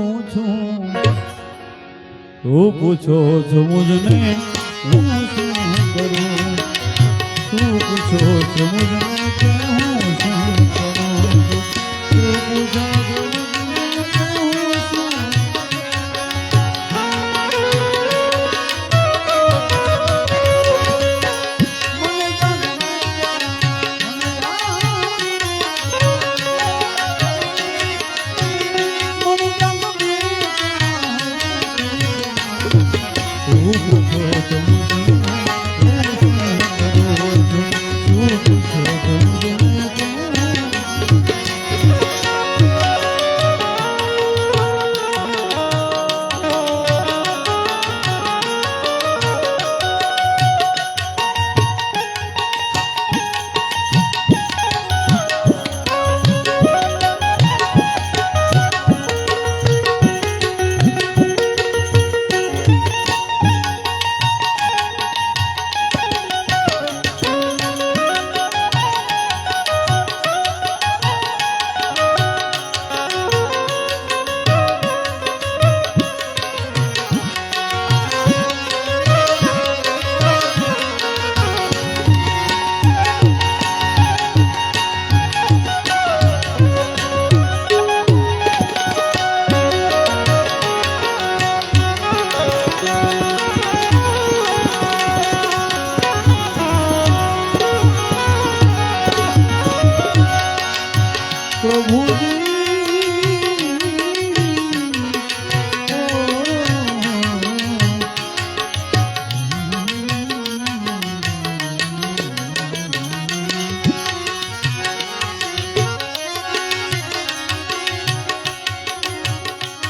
હું છું તું પૂછો છો મુझને હું શું કરું તું પૂછો છો મુझને કે હું શું કરું તું પૂછો છો મુझને કે હું શું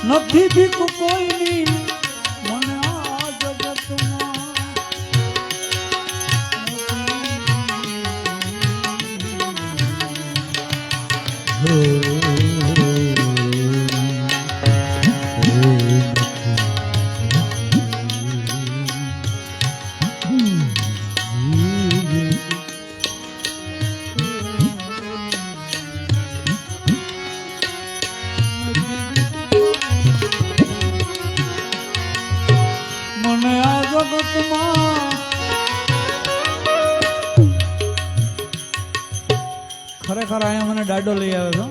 નથી ભીખ કોઈની મને આ જગતમાં ખરેખર અહીંયા મને દાડો લઈ આવ્યો છો.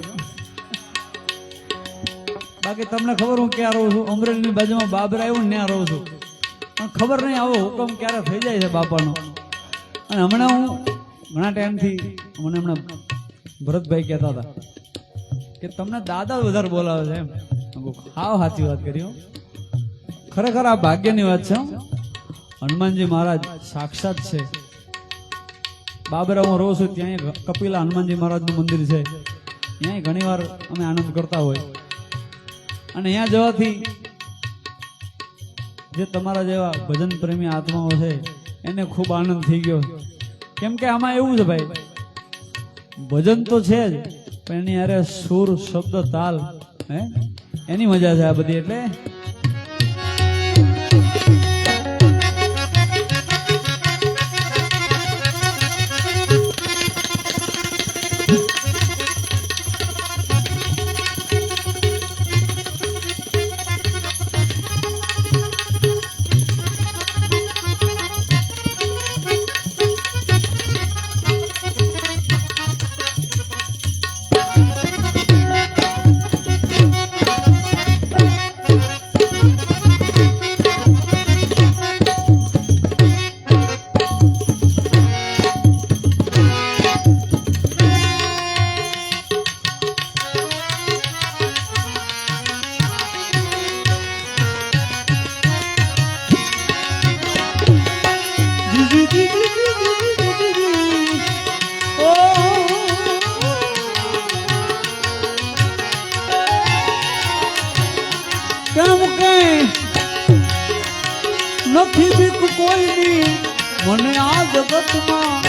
બાકી તમને ખબર હું ક્યાં રહું છું? અમરેલીની બાજુમાં બાબરા આવ્યું ને ત્યાં રહું છું. પણ ખબર નહીં આવો હુકમ ક્યારે થઈ જાય છે બાપાનો. અને હમણાં હું ઘણા ટાઈમથી મને હમણાં ભરતભાઈ કહેતા હતા કે તમને દાદા વધારે બોલાવે છે એમ. હાવ સાચી વાત કરી. ખરેખર આ ભાગ્યની વાત છે. હનુમાનજી મહારાજ સાક્ષાત છે. બાબરા હું રહું છું ત્યાં કપિલા હનુમાનજી મહારાજનું મંદિર છે. ત્યાં ઘણી વાર અમે આનંદ કરતા હોય. અને અહીંયા જવાથી જે તમારા જેવા ભજન પ્રેમી આત્માઓ છે એને ખૂબ આનંદ થઈ ગયો. કેમ કે આમાં એવું છે ભાઈ, ભજન તો છે જ પણ એની અરે સુર શબ્દ તાલ એની મજા છે આ બધી. એટલે નથી બીક કોઈની મને આ જગતમાં.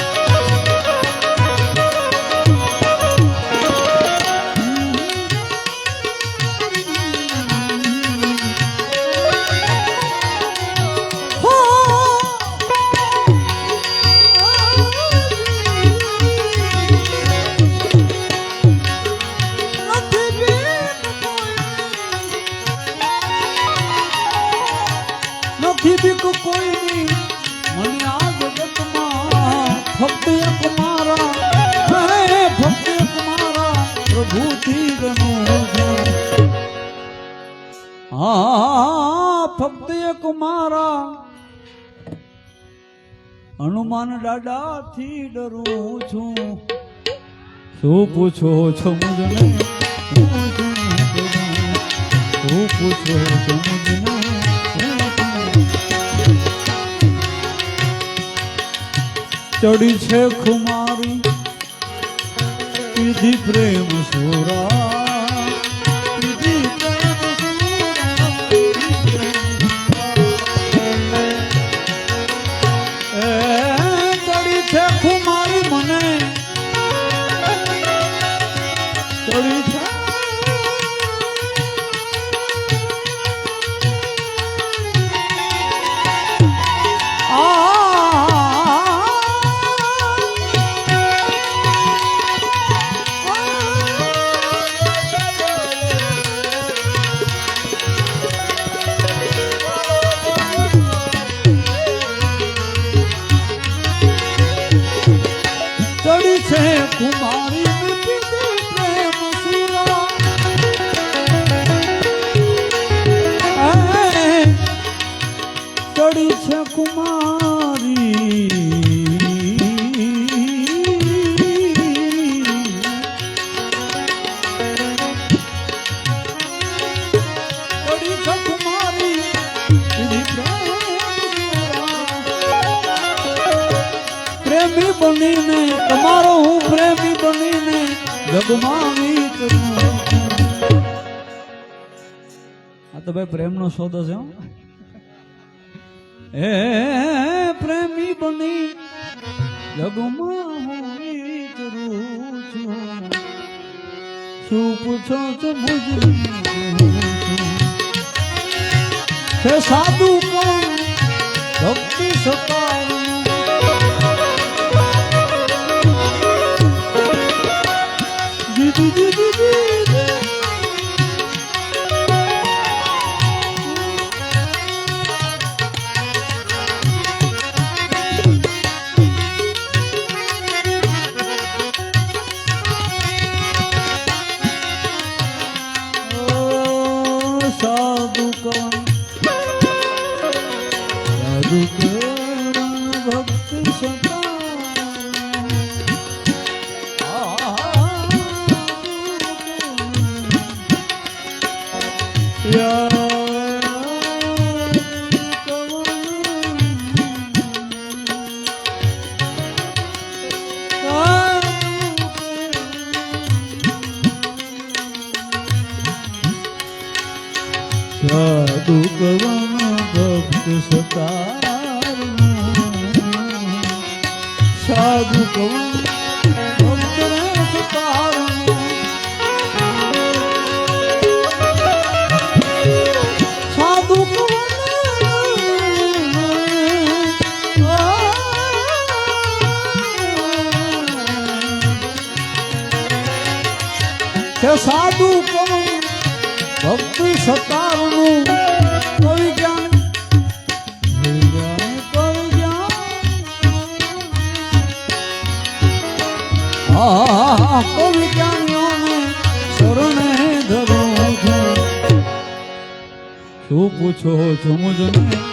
નથી બીક કોઈની મને આ જગતમાં ફક્ત એક મારા ફક્ત એક મારા પ્રભુથી ગણું હા ફક્ત એક મારા હનુમાન દાદાથી ડરું છું શું પૂછો છો મુજને શું પૂછો છો મુજને ચડી છે ખુમારી વિધિ પ્રેમ સુરા વિધિ પ્રેમ ચડી છે ખુમારી મને ચડી છે કુમારી પ્રેમ સુરા ચડી છે કુમારી ચડી છે કુમારી પ્રેમી બનીને તમારો હું પ્રેમી બનીને જગમાં વિચરું આ તો ભાઈ પ્રેમનો સોદો છે હે પ્રેમી બની જગમાં હું વિચરું છું શું પૂછો છો મુજે સાધુ કોણ ભક્તિ સકાર સાધુ કવન ભક્ત સતાર સાધુ કવન ભક્ત સતાર સાધુ કવન સાધુ કવન ભક્તિ સતારનું કવિ જ્ઞાન કવિ જ્ઞાનીઓને શરણે ધરું છું શું પૂછો છો મુજને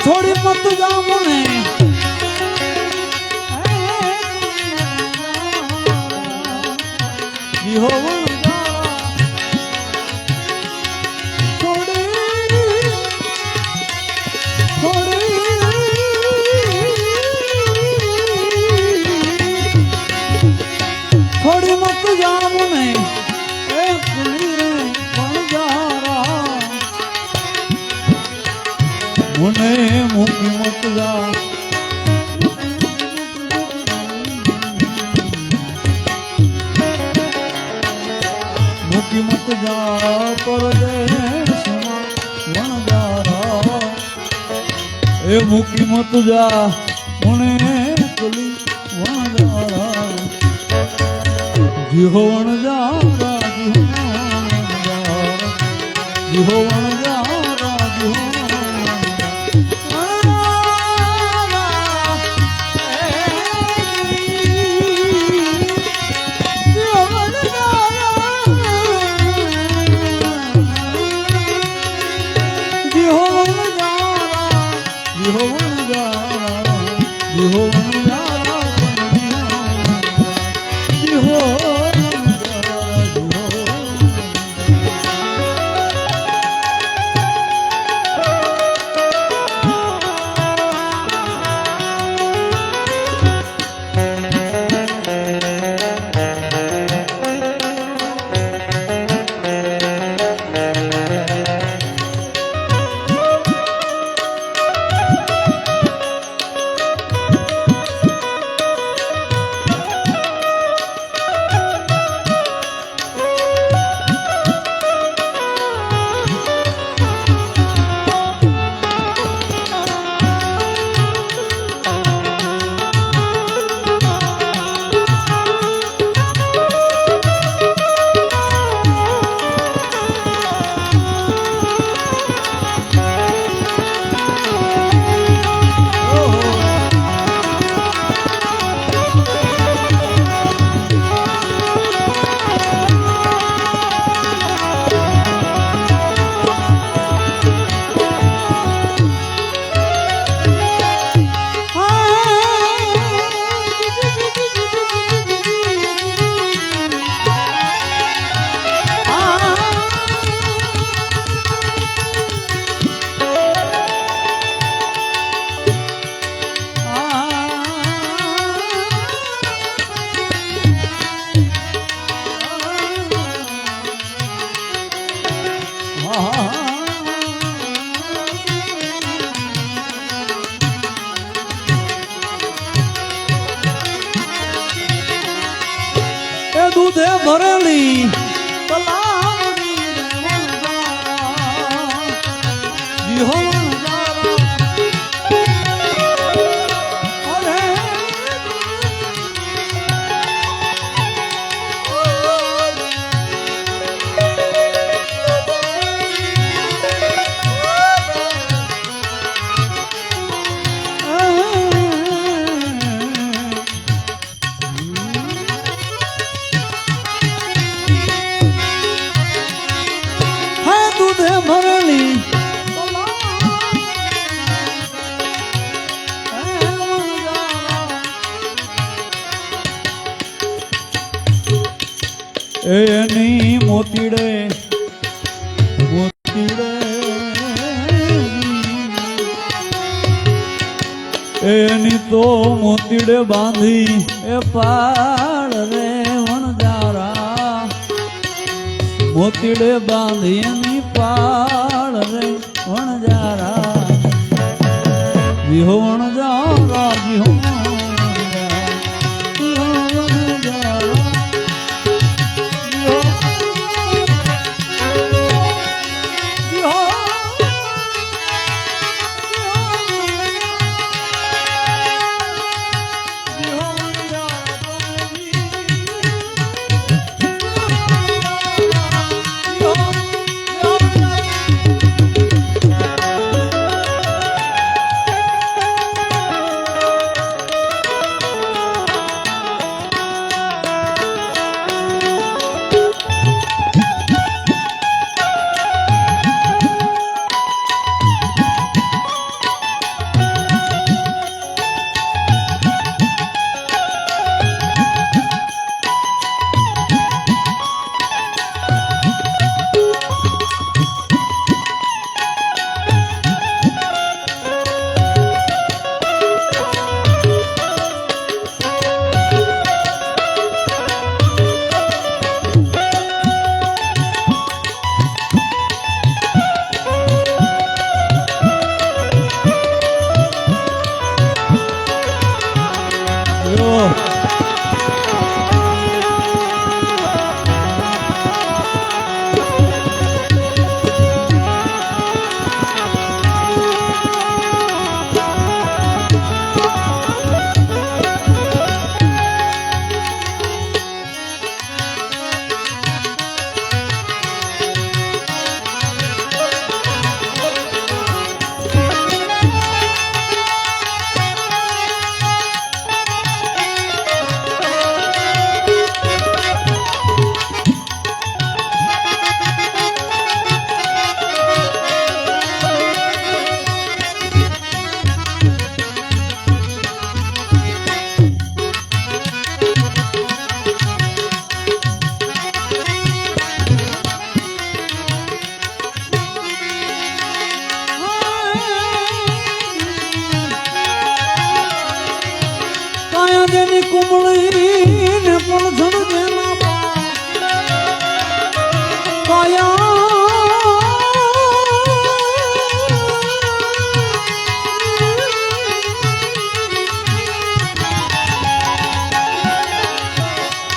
છોડી મત જાઓ મને છોડી મત જાઓ મને મને મૂકી મત જા પરદેશમાં વણજારા એ મૂકી મત જા ઉણે કલી વણજારા જીહો વણજારા જીહો વણજારા જીહો દૂધે ભરેલી તલાવડી જીહો ભરેલી એની મોતીડે મોતીડે એની તો મોતીડે બાંધી એ પાડ રે વણજારા મોતીડે બાંધી એની પાડ રે વણજારા જીહો વણજારા જીહો જેની કુમળી ને પણ જેના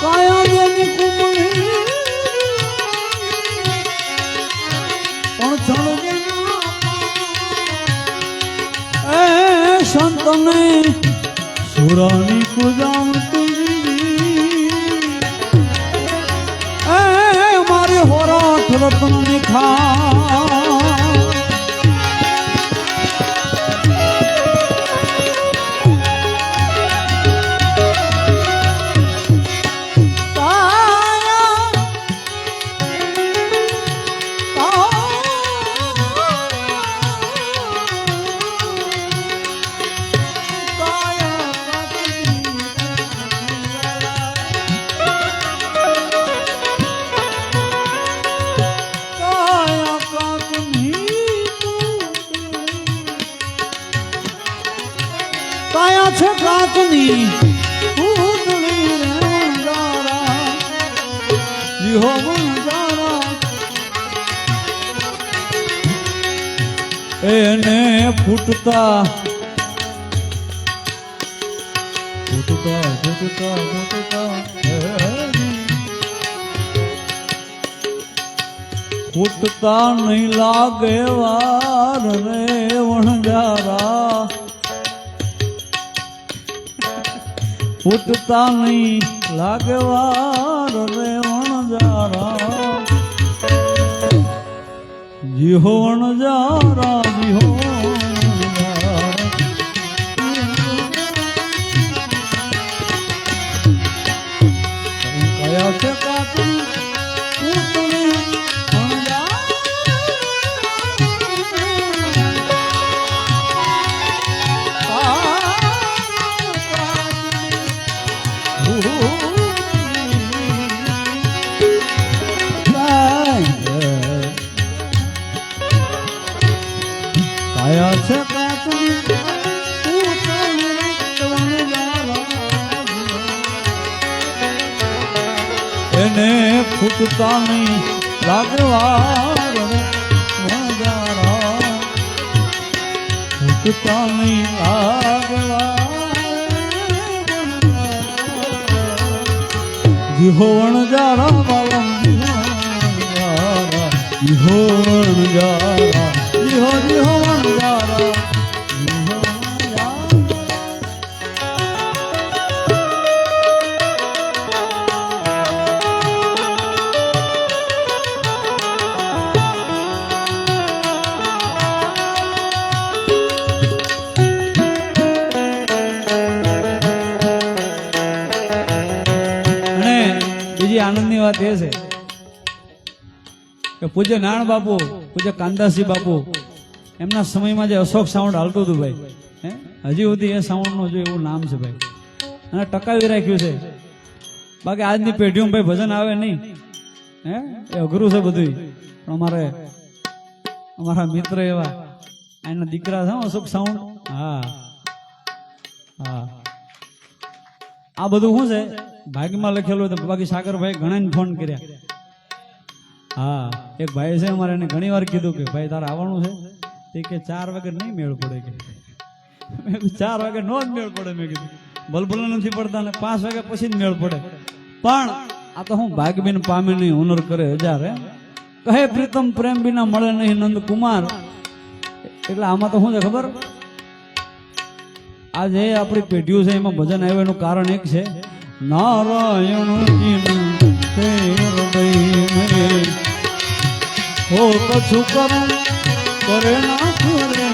કાયા જેની કુમળી પણ એ સંતને સુરાની પૂજાવતી એ મારી હોરાઠ રત્નની ખા કાયા છે કાચની પૂતળી રે વણજારા જીહો વણજારા એને ફૂટતા ફૂટતા ફૂટતા ફૂટતા ફૂટતા નહીં લાગે વાર રે વણજારા ફૂટતા નહીં લાગવાર રે વણજારા જીહો વણજારા જીહો કયા છે કાતું પૂતળી કાયા છે કાતું એને ફૂટતા નહીં લાગવાર વણજારા ફૂટતા નહીં લાગવાર જીહો વણજારા વાલમ જીહો વણજારા જીહો જીહો વણજારા બીજી આનંદની વાત એ છે કે પૂજ્ય નારાયણ બાપુ પૂજ્ય કાંદાસી બાપુ એમના સમયમાં જે અશોક સાઉન્ડ હાલતું હતું ભાઈ હજી સુધી એ સાઉન્ડનું જો એવું નામ છે ભાઈ અને ટકાવી રાખ્યું છે બાકી આજની પેઢીમાં ભાઈ ભજન આવે નહીં એ અઘરું છે બધું પણ અમારા મિત્ર એવા એના દીકરા છે અશોક સાઉન્ડ હા હા આ બધું શું છે ભાગ્યમાં લખેલું હતું બાકી સાગરભાઈ ઘણા ફોન કર્યા હા એક ભાઈ છે અમારે એને ઘણી વાર કીધું કે ભાઈ તારે આવવાનું છે તે કે 4 વાગે નહીં મેળ પડે કે મેં 4 વાગે નો જ મેળ પડે મેં કીધું બલબલ નથી પડતા ને 5 વાગે પછી જ મેળ પડે પણ આ તો હું ભાગ્યબેન પામે નહીં હુનર કરે હજાર કહે પ્રીતમ પ્રેમ વિના મળે નહીં નંદકુમાર એટલે આમાં તો શું છે ખબર આ જે આપણી પેઢીઓ છે એમાં ભજન આવ્યું એનું કારણ એક છે નારાયણ હો કછું કરમ કરે ના કરે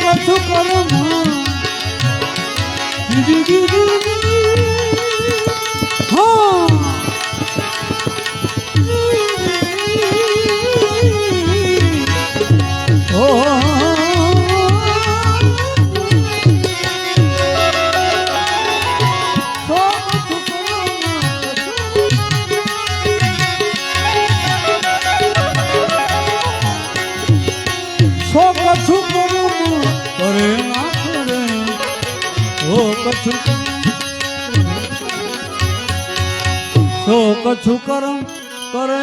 કછું કરમ કછું કરમ કરે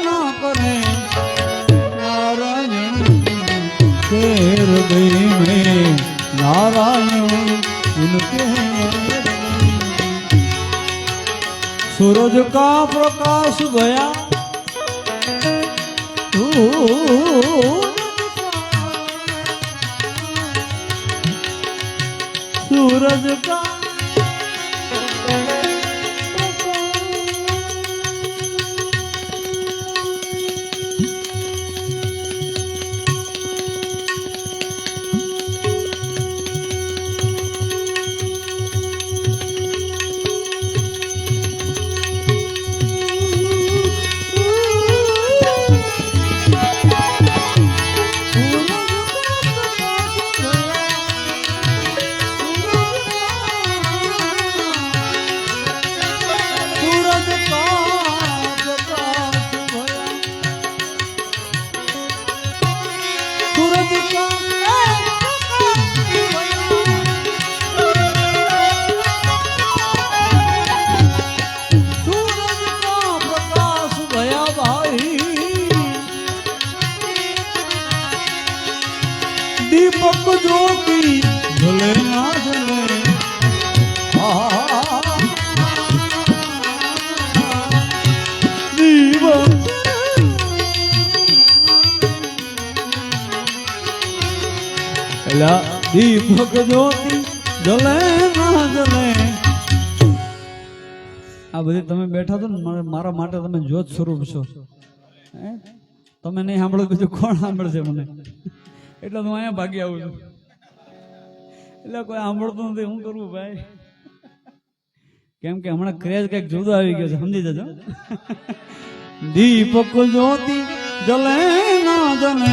ના કરે નારાયણ કે હૃદય में नारायण इनके सूरज का प्रकाश गया सूरज का दीपक ज्योति भले ना जले दीपक ज्योति जले ना जले आ बધી તમે બેઠા છો ને મારા માટે તમે જ્યોત સ્વરૂપ છો તમે નહીં સાંભળો બીજું કોણ સાંભળશે મને એટલે હું અહીંયા ભાગી આવું છું એટલે કોઈ સાંભળતું નથી શું કરવું ભાઈ કેમ કે હમણાં ક્રેઝ કઈક જુદો આવી ગયો છે સમજી જજો દીપક જ્યોતિ જલે ના જલે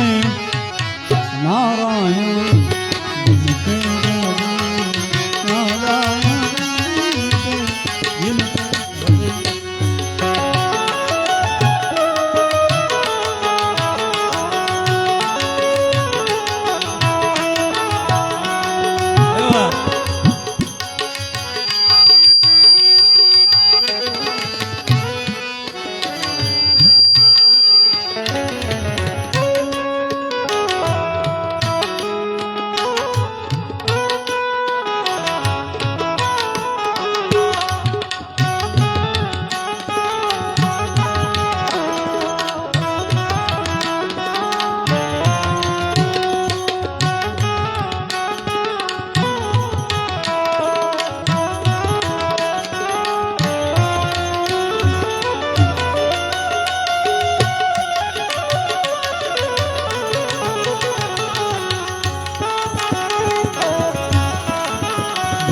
નારાયણ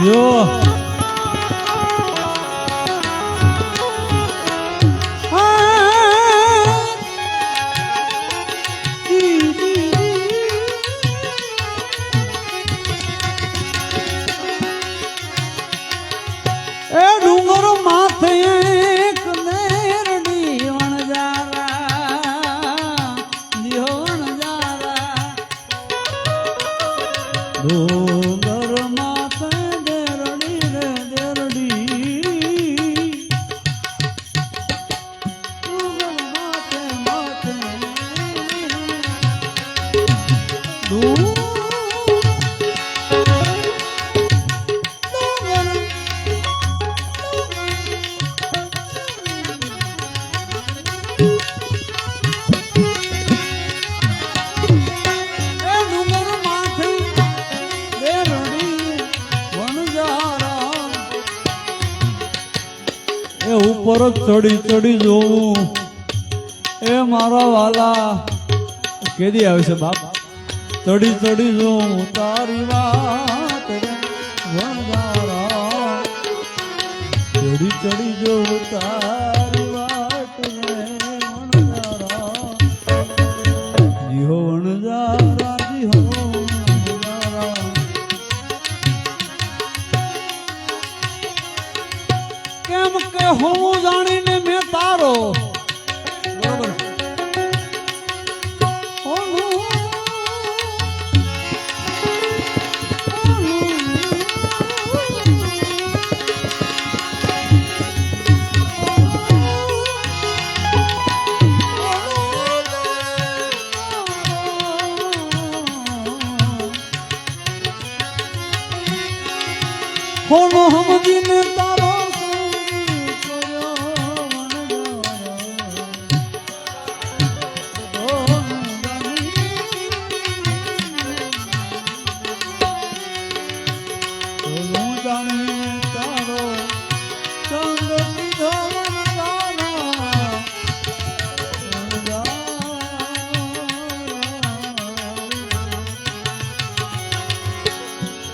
જો એ ડુંગર માથે એક નેરડી વણજારા જીવણ જારા ડુંગર માથે ઉપર ચડી ચડી જોવું એ મારા વાલા કેદી આવશે બાપ ચડી ચડી જોવું તારી વાત વણજારા ચડી ચડી જોવું તારી વાત વણજારા જીહો વણજારા જીહો વણજારા કેમ કે હું જાણીને મેં તારો બરોબર કોનો સમજીને તારો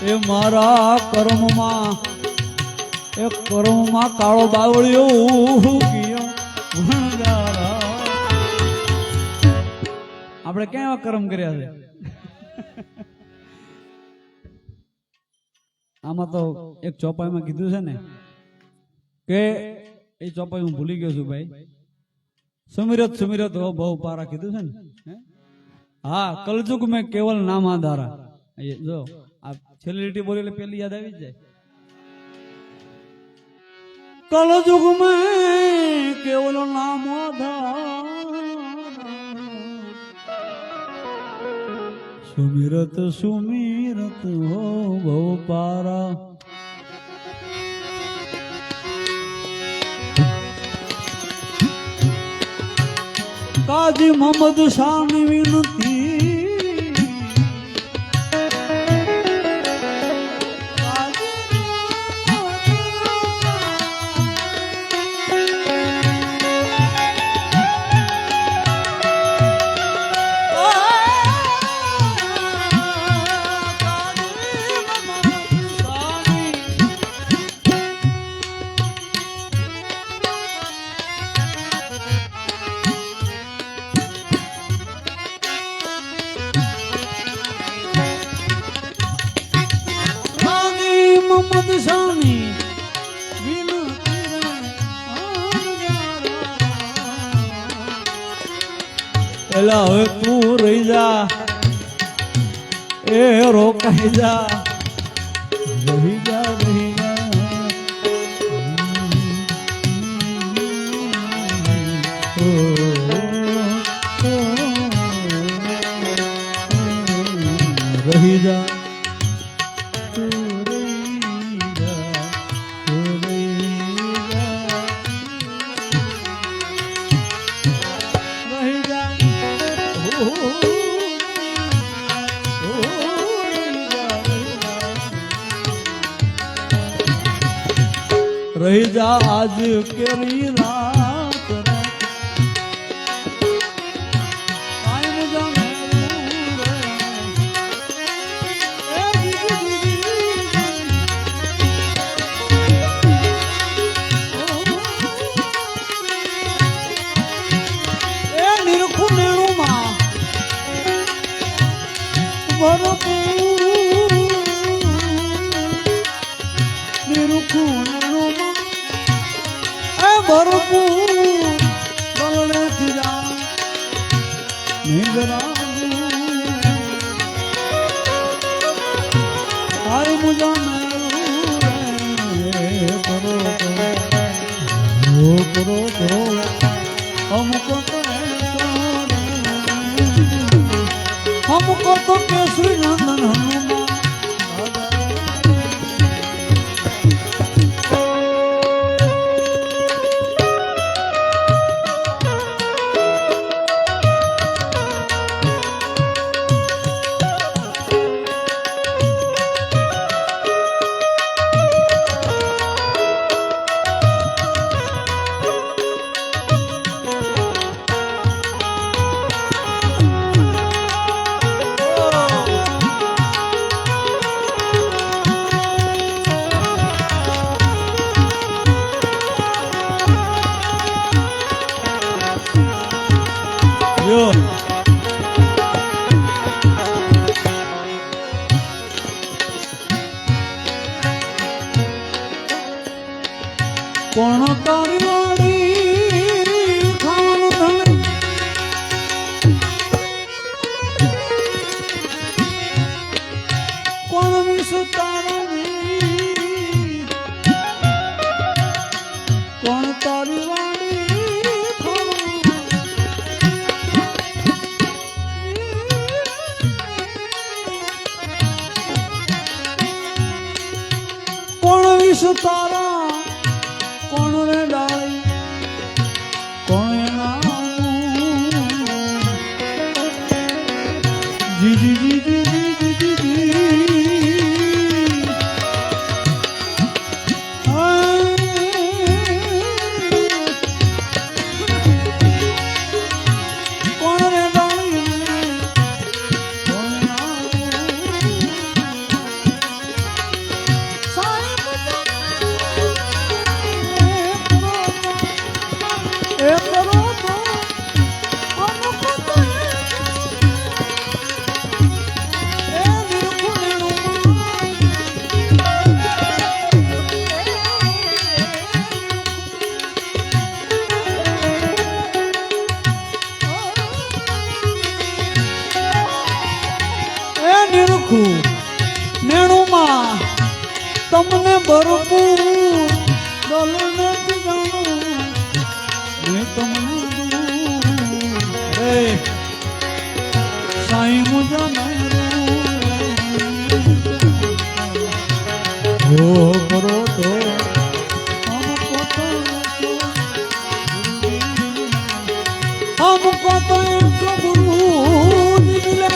એ મારા કર્મમાં એક કર્મમાં કાળો બાવળિયો ગયો ભણગારા. આપણે ક્યાં એવા કર્મ કર્યા છે? આમાં તો એક ચોપાઈમાં કીધું છે ને કે એ ચોપાઈ હું ભૂલી ગયો છું ભાઈ. સુમિરત સુમિરત હો બહુ પારા કીધું છે ને. હા, કલજુગ મેં કેવલ નામ આધારા. જો આ છેલ્લી લીટી બોલી એટલે પેલી યાદ આવી જ જાય. કલજુગ મેં કેવલ નામ આધારા, સુમિરત સુમિરત હો બહુ પારા. કાજી મોહમ્મદ શાહની વિનતી, મોહમ્મદ શાહની એલા હવે તું રહી જા, એ રોકાઈ જા, રહી જા રહી જા. રહી જા રહી જા આજ કેરી રાત એ નિરખું નેણુમાં નિરખું ભરપૂર બલડે ફિરા નિંદરા આય મુજા કરો કરો કરો हमको तो केसरी नंदन हनुमान કોણ તારી વાડી ખાવાનું કોણ વિષ તારી કોણ તારી વાડી કોણ શીશ તારા કોણ રે ડાળી કોણ એનાનું જી જી જી જી જી જી જી કોણ રે ડાળી કોણ એ કરો તો અમુક તો એ નિરખું નેણુમાં તમને ભરપૂર દલ નથી જાણું મેં તમને રે સાઈ મુજા હો કરો તો हमको तो गुरु मिले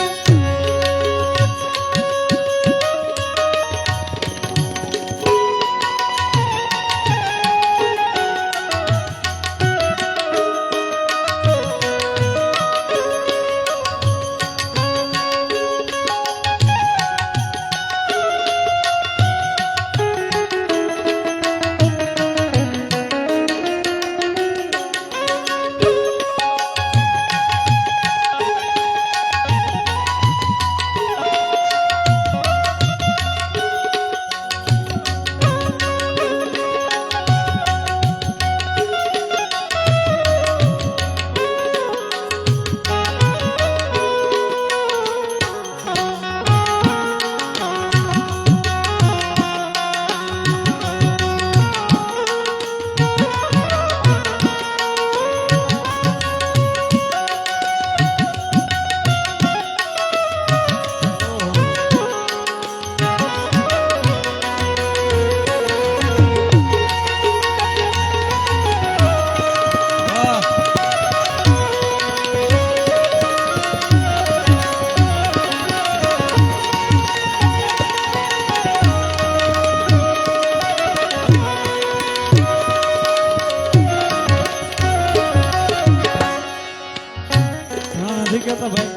કહેતા ભાઈ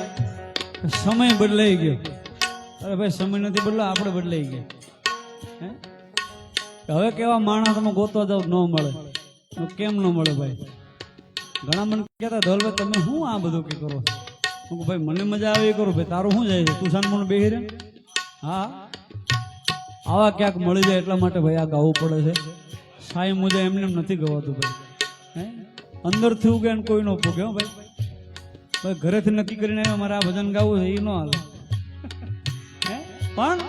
સમય બદલાઈ ગયો. અરે ભાઈ સમય નથી બદલાયો, આપણે બદલાઈ ગયા. હવે કેવા માણસ તમે ગોતવા જાવ ન મળે, કેમ ન મળે ભાઈ? ઘણા મને કહેતા ધવલભાઈ તમે શું આ બધું કે કરો? હું ભાઈ મને મજા આવે કરો ભાઈ, તારું શું જાય છે? તું સાનમોને બેહી રહે. હા આવા ક્યાંક મળી જાય એટલા માટે ભાઈ આ ગાવું પડે છે. સાઈ મુજબ એમને એમ નથી ગવાતું ભાઈ. અંદરથી ઉગે ને કોઈ ન પૂગે ભાઈ. ભાઈ ઘરેથી નક્કી કરીને મારે આ ભજન ગાવું છે એ ન હાલે. પણ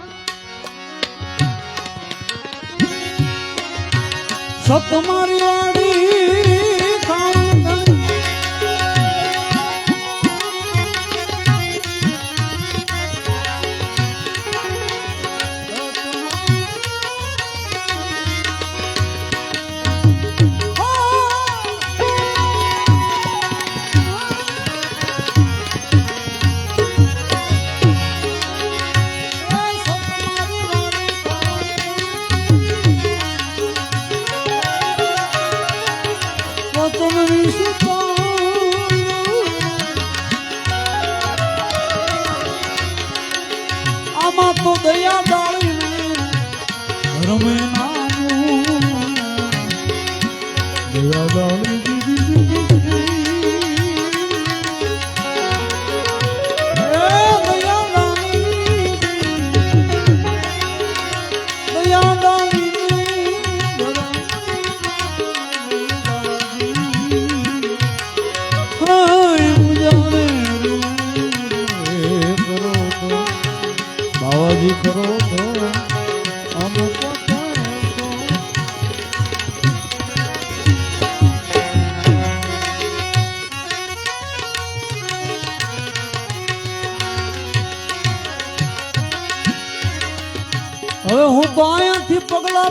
સતમારી વાડી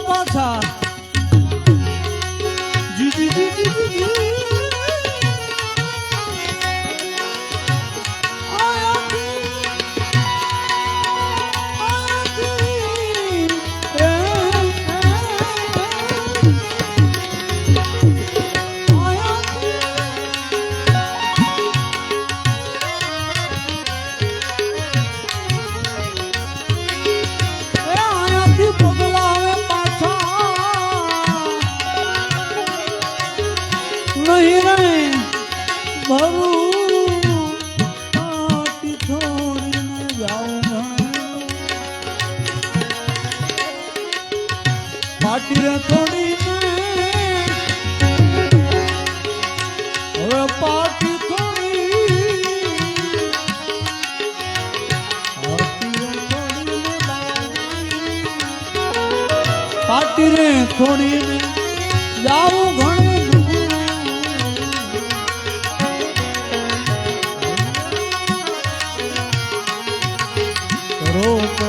પાછા જી જી જી જી જી જી પાટી રે થોડી હવે પાટી પાટી રે થોડી ને જાવું ઘણું કરો તો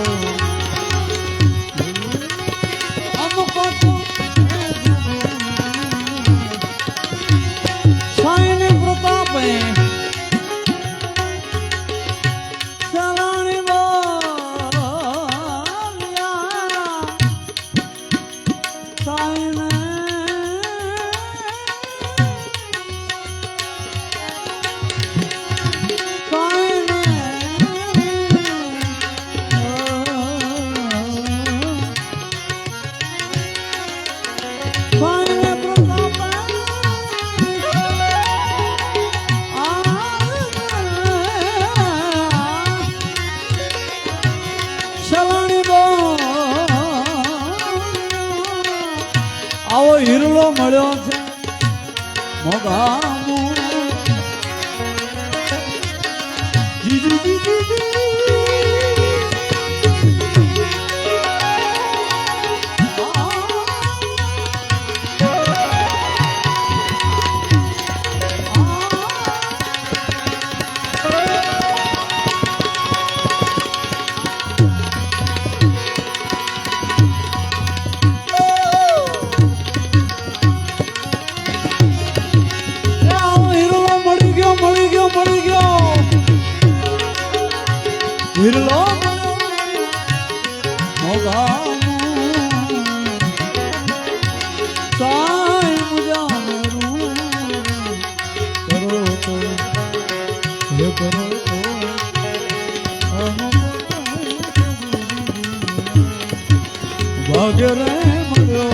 સાયને પ્રતાપે સલાણી બોલ્યા સાયને આવો હીરલો મળ્યો છે મોગામો જીજુ જીજુ હીરલો મોગામો સાય મુજામરું કરો તો હે કરો તો ભાગ્ય રે મળ્યો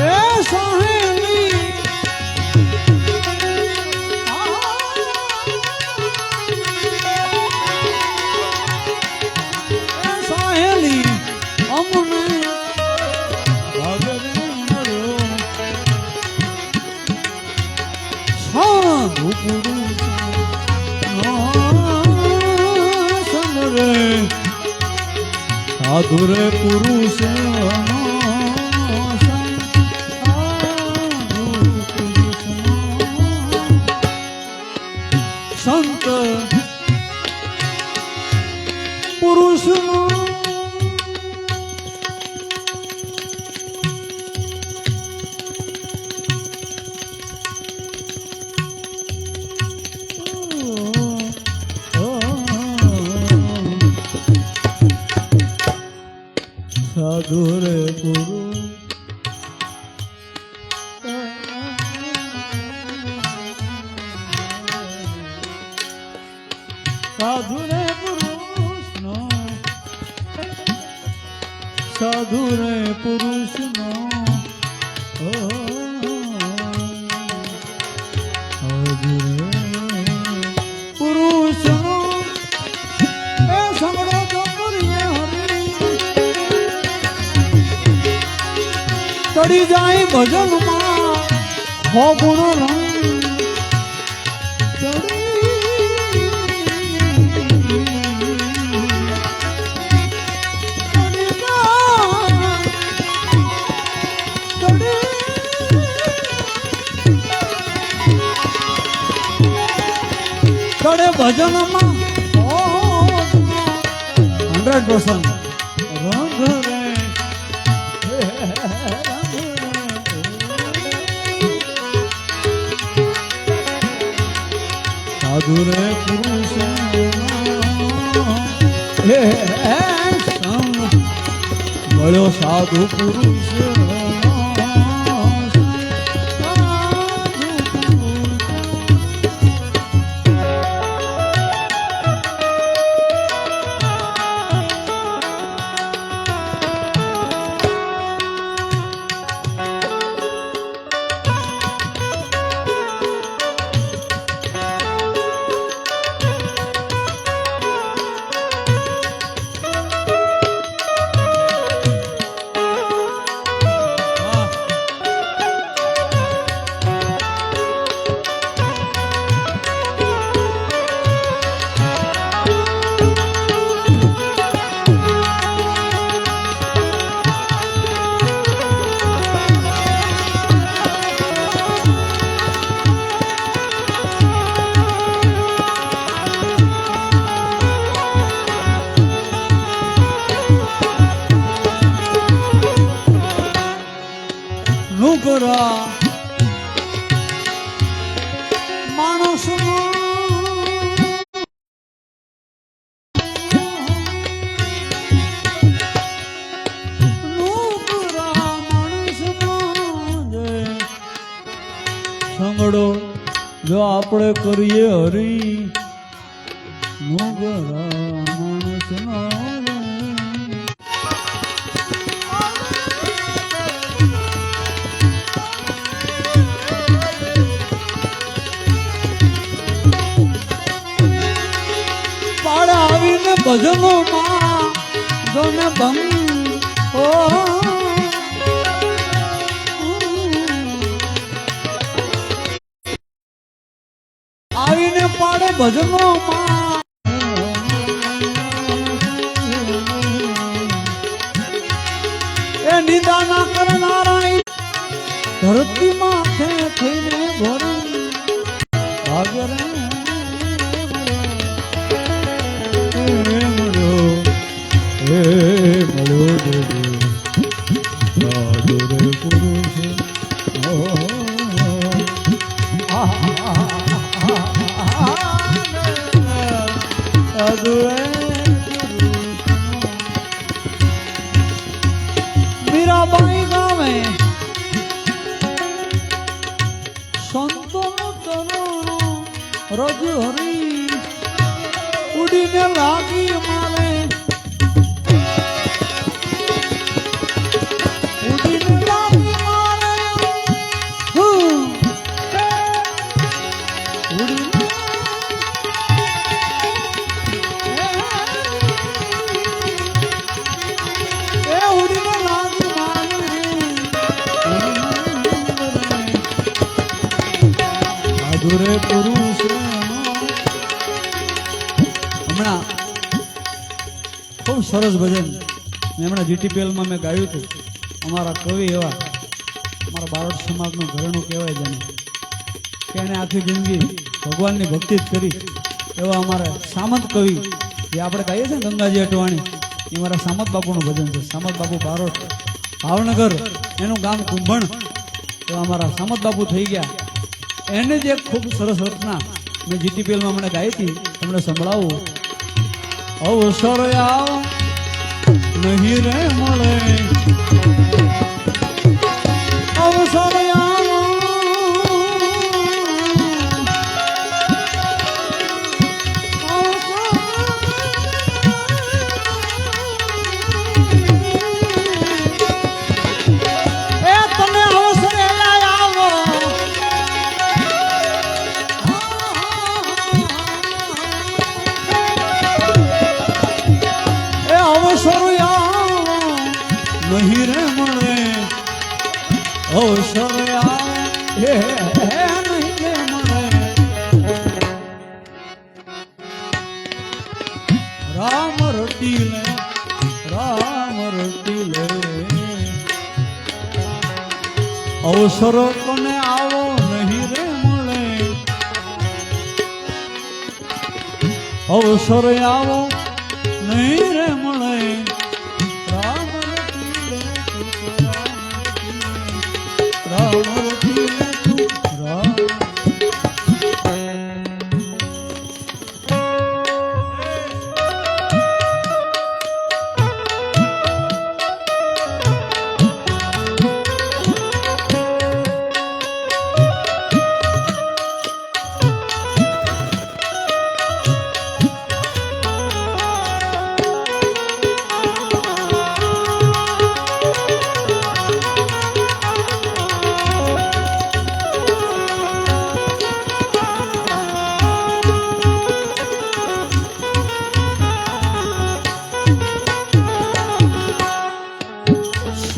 એ સાહેલી સાધુ રે પુરુષ સંત પુરુષ સાધુ રે પુરુષ સાધુ રે પુરુષ નો સાધુ રે પુરુષ નો પુરુષ નો એ સાંભળો તો કરીએ ચડી જાય ભજનમાં હો ગુણો રંગ ચડે ભજનમાં 100% સાધુરે પુરુષ હે સંગ મળ્યો સાધુ પુરુષ નુકરા માણસ સંગડો જો આપણે કરીએ હરી નુકરા માણસ નો ભજનો માં જોને ભંગ ઓ આવીને પાડે ભજનો માં એ નિંદા ના કરનારા ધરતી માથે થઈને ભરણ ભાગરે મીરાબાઈ ગામે સંતો રજ હરી ઉડીને લાગી મારે પુરુષ હમણાં ખૂબ સરસ ભજન હમણાં જીટીપીએલમાં મેં ગાયું હતું. અમારા કવિ એવા અમારા બારોટ સમાજનું ઘરેણું કહેવાય જેને કે એને આખી જિંદગી ભગવાનની ભક્તિ જ કરી એવા અમારા સામંત કવિ જે આપણે કહીએ છીએ ને ગંગાજી અટવાણી એ મારા સામંત બાપુનું ભજન છે. સામંત બાપુ બારોટ ભાવનગર એનું ગામ કુંભણ એવા અમારા સામંત બાપુ થઈ ગયા. એને જ એક ખૂબ સરસ રચના મેં જીટીપીએલમાં મને ગાઈ હતી તમને સંભળાવું. અવસર આવ નહીં રે મળે અવસર નહીં રે મળે અવસર આવે નહીં રે મળે. રામ રટી લે અવસર કોને આવો નહીં રે મળે અવસર આવો નહીં રે મળે.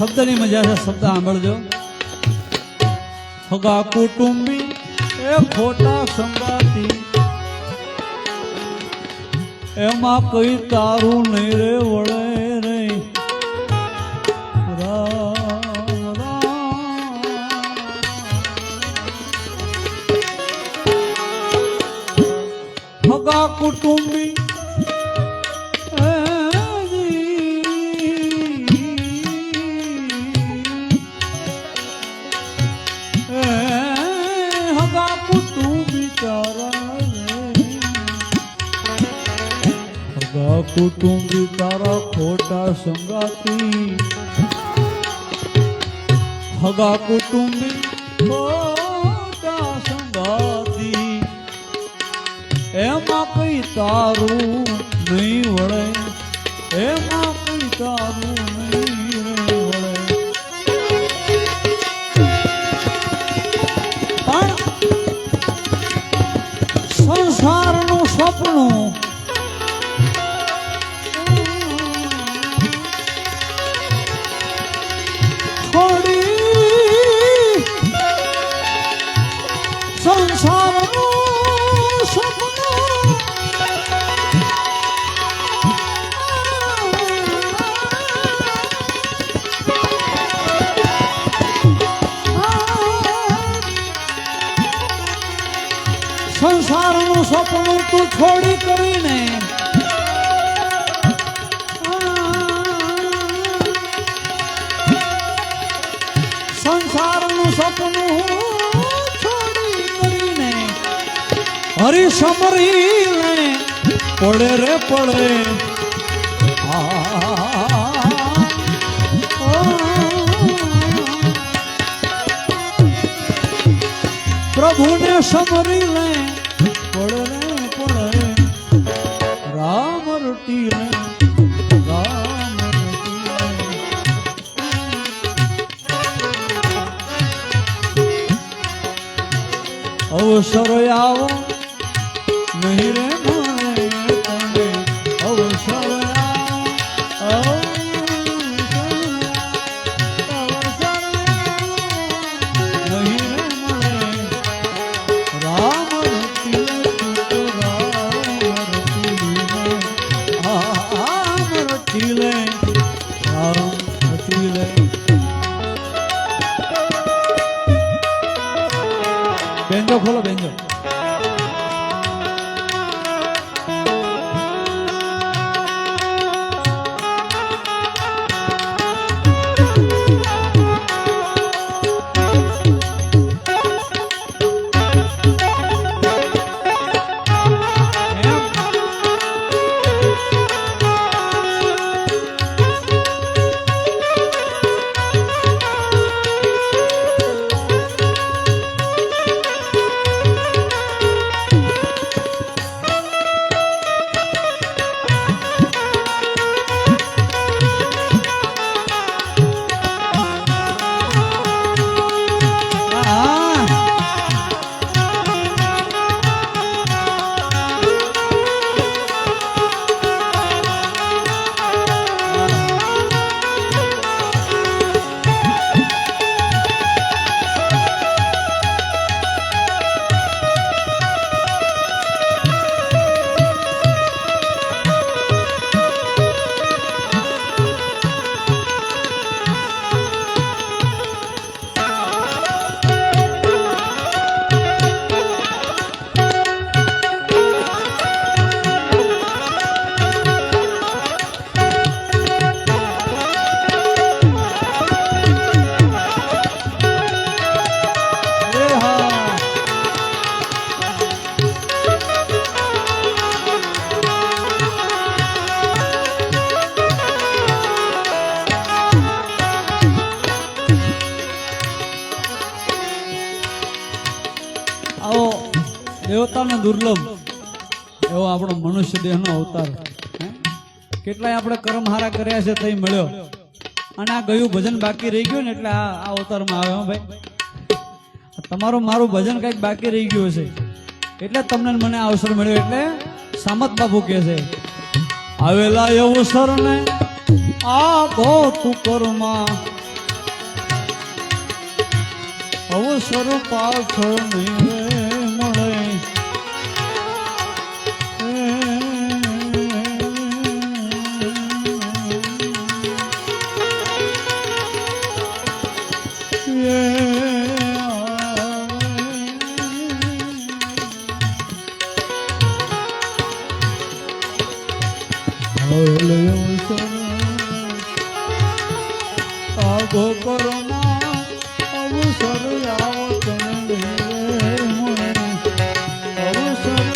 શબ્દની મજા છે, શબ્દ સાંભળજો. હગા કુટુંબી એ ખોટા સંગાતી, એમાં કઈ તારું નહીં રે વળે રે. રામ રામ. હગા કુટુંબી કુટુંબી તારા ખોટા સંગાતી, હગા કુટુંબી ખોટા સંગાતી, એમાં કઈ તારું નહીં વળે, એમાં કઈ તારું નહીં વળે. પણ સંસારનું સપનું સંસારનું સપનું સંસારનું સપનું તું છોડી કરીને સંસારનું સપનું હરી સમરી લે પડે રે પડે. પ્રભુને સમરી લે પડે રે પડે. રામ રટી લે રામ રટી લે. અવસર આવો નહીં રે મળે તને, અવસર નહીં રે મળે. રામ રટી લે રામ રટી લે રામ રટી લે. બેંજો ખોલો બેંજો. દેવતાનો દુર્લભ એવો આપણો મનુષ્ય દેહનો અવતાર. કેટલાય આપણે કર્મ હારા કર્યા છે તઈ મળ્યો, અને આ ગયું ભજન બાકી રહી ગયું ને એટલે આ અવતારમાં આવ્યો. ભાઈ તમારું મારું ભજન કંઈક બાકી રહી ગયું છે એટલે તમને મને અવસર મળ્યો. એટલે સામત બાપુ કહે છે, આવેલા અવસર ને આ ગો તું કરમાં અવસર પાછો નહીં મળે આગો કરમાં અવસર આવત અવસર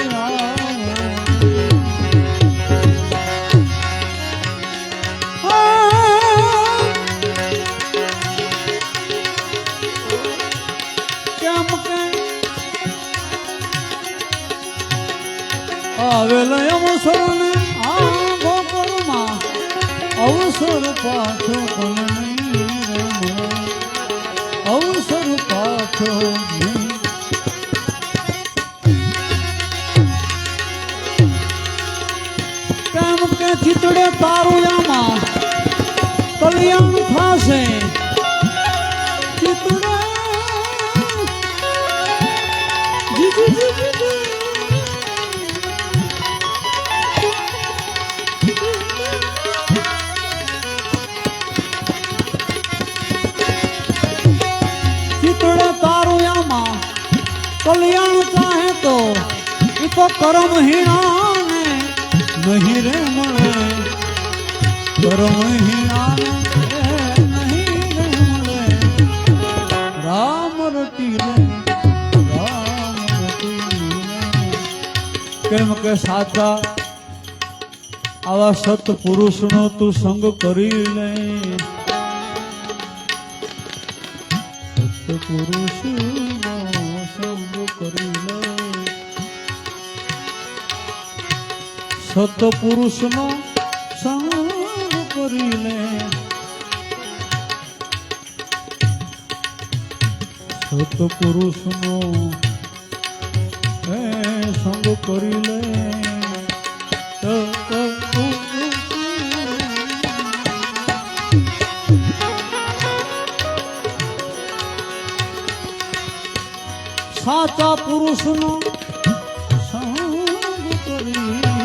કેમ કે આવેલ અવસર ને આગો કરમાં અવસર પાછો અવસર પાછો કેમ કે ચિતડે તારું આમાં કલ્યાણ થાશે ચિતડે કલ્યાણ ચાહે તો એ તો કરમ હીણાને નહીં રે મળે કરમ હીણાને નહીં રે મળે રામ રટી રે કેમ કે સાચા આવા સત્પુરુષનો તું સંગ કરી લે સત્પુરુષ સતપુરુષ નો સંગ કરી લે સતપુરુષ નો સંગ કરી લે સાચા પુરુષ નો સંગ કરી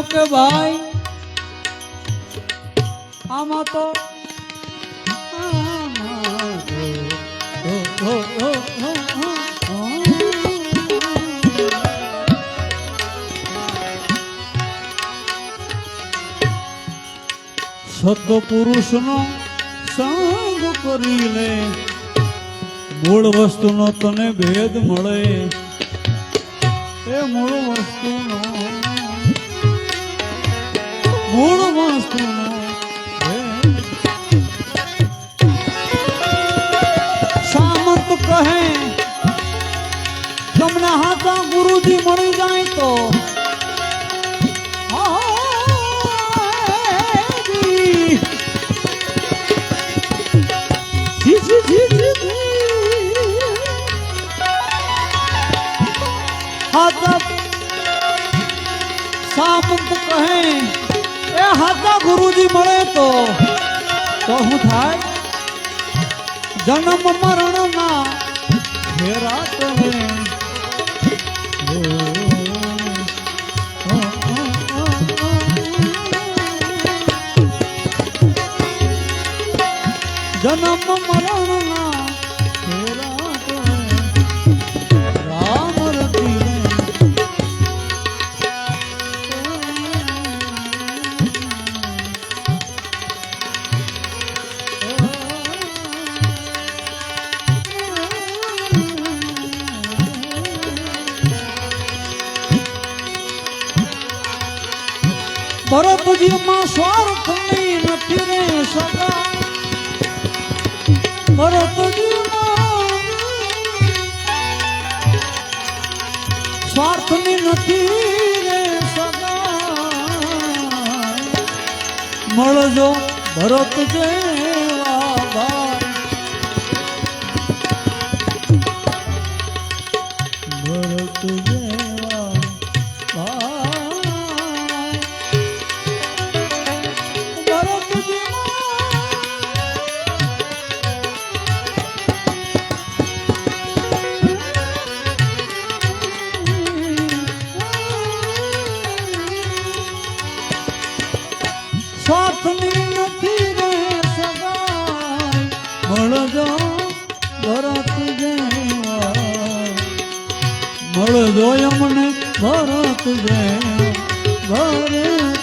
કે ભાઈ આમાં તો સત્પુરુષ નો સંગ કરી લે મૂળ વસ્તુનો તને ભેદ મળે એ મૂળ વસ્તુનો મૂળ વસ્તુનો સામંત કહે તમને હાથા ગુરુજી મળી જાય તો સામંત કહે એ હાથા ગુરુજી મળે તો શું થાય જન્મ મરણ ના ફેરા કરે જન્મ મરણ ના ફેરા કરે રામ ભરતજીમાં સ્વાર્થની નથી રે સગા ભરતજીમાં સ્વાર્થની નથી રે સગા મળજો ભરત જેવા ભાઈ ભરત જેવા ભાઈ ભરત સ્વાર્થની નથી રે સગાઈ મળજો ભરત જેવા મળજો અમને ભરત જેવા ભરત